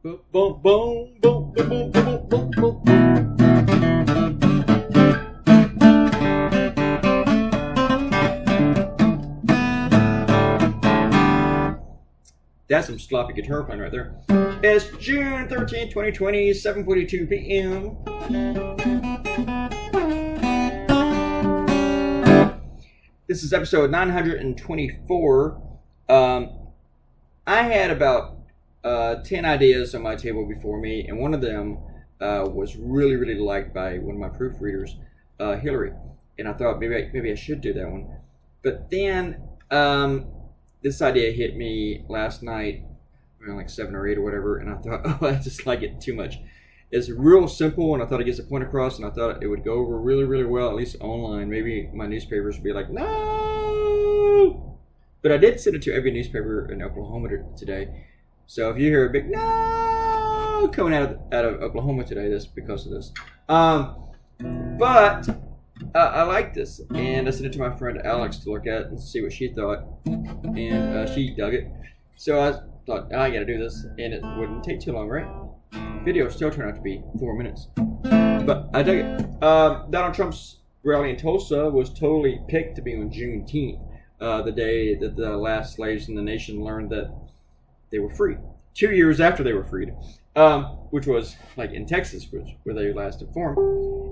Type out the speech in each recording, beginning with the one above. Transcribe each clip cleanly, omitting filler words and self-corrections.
Boom, boom, boom, boom, boom, boom, boom, boom, boom. That's some sloppy guitar playing right there. It's June 13th, 2020, 7:42 p.m. This is episode 924. I had about 10 ideas on my table before me, and one of them was really liked by one of my proofreaders, Hillary. And I thought maybe I should do that one. But then this idea hit me last night, around like 7 or 8 or whatever, and I thought, oh, I just like it too much. It's real simple, and I thought it gets the point across, and I thought it would go over really well, at least online. Maybe my newspapers would be like, no! But I did send it to every newspaper in Oklahoma today. So if you hear a big no coming out of Oklahoma today, that's because of this. But I like this, and I sent it to my friend Alex to look at and see what she thought, and she dug it. So I thought, I gotta do this, and it wouldn't take too long, right? Video still turned out to be 4 minutes, but I dug it. Donald Trump's rally in Tulsa was totally picked to be on Juneteenth, the day that the last slaves in the nation learned that they were free. 2 years after they were freed, which was like in Texas, where they last informed.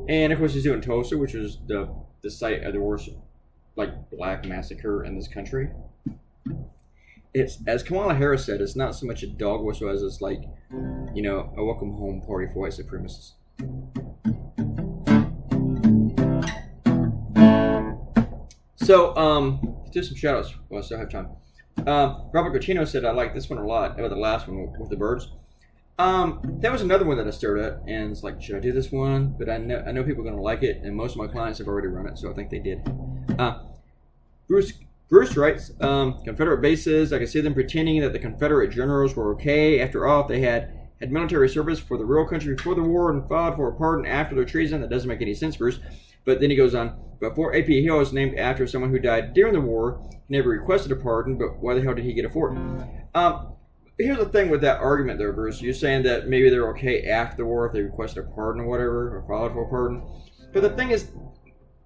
And of course, he's doing Tulsa, which was the site of the worst black massacre in this country. It's, as Kamala Harris said, it's not so much a dog whistle as it's like, a welcome home party for white supremacists. So, do some shout outs while I still have time. Robert Gacino said, I like this one a lot, about the last one with the birds. That was another one that I stared at, and it's like, should I do this one? But I know people are going to like it, and most of my clients have already run it, so I think they did. Bruce writes, Confederate bases, I can see them pretending that the Confederate generals were okay. After all, if they had military service for the real country before the war and filed for a pardon after their treason, that doesn't make any sense, Bruce. But then he goes on, but Fort A.P. Hill is named after someone who died during the war. He never requested a pardon, but why the hell did he get a fort? Here's the thing with that argument there, Bruce. You're saying that maybe they're okay after the war if they requested a pardon or whatever, or filed for a pardon. But the thing is,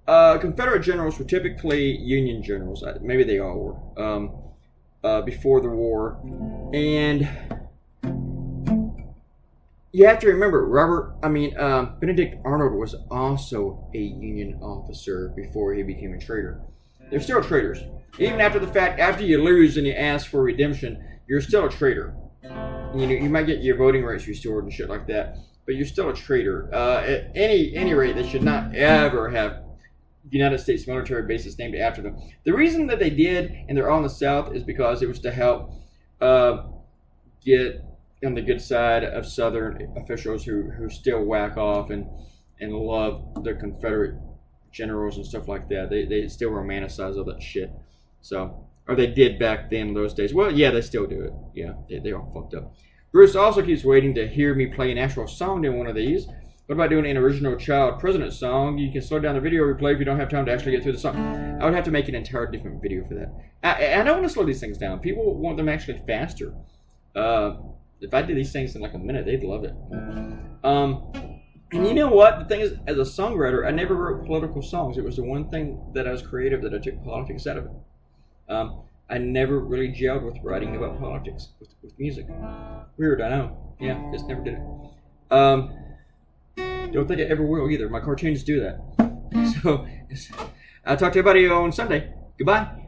Confederate generals were typically Union generals. Maybe they all were, before the war. And you have to remember, Benedict Arnold was also a Union officer before he became a traitor. They're still traitors. Even after the fact, after you lose and you ask for redemption, you're still a traitor. You might get your voting rights restored and shit like that, but you're still a traitor. At any rate, they should not ever have United States military bases named after them. The reason that they did, and they're all in the South, is because it was to help get on the good side of Southern officials who still whack off and love the Confederate generals and stuff like that. They still romanticize all that shit. So, or they did back then in those days. Well, yeah, they still do it. Yeah, they all fucked up. Bruce also keeps waiting to hear me play an actual song in one of these. What about doing an original child president song? You can slow down the video replay if you don't have time to actually get through the song. I would have to make an entirely different video for that. I don't want to slow these things down. People want them actually faster. If I did these things in like a minute, they'd love it. And you know what? The thing is, as a songwriter, I never wrote political songs. It was the one thing that I was creative that I took politics out of it. I never really gelled with writing about politics with music. Weird, I know. Yeah, just never did it. Don't think I ever will either. My cartoons do that. So, I'll talk to everybody on Sunday. Goodbye.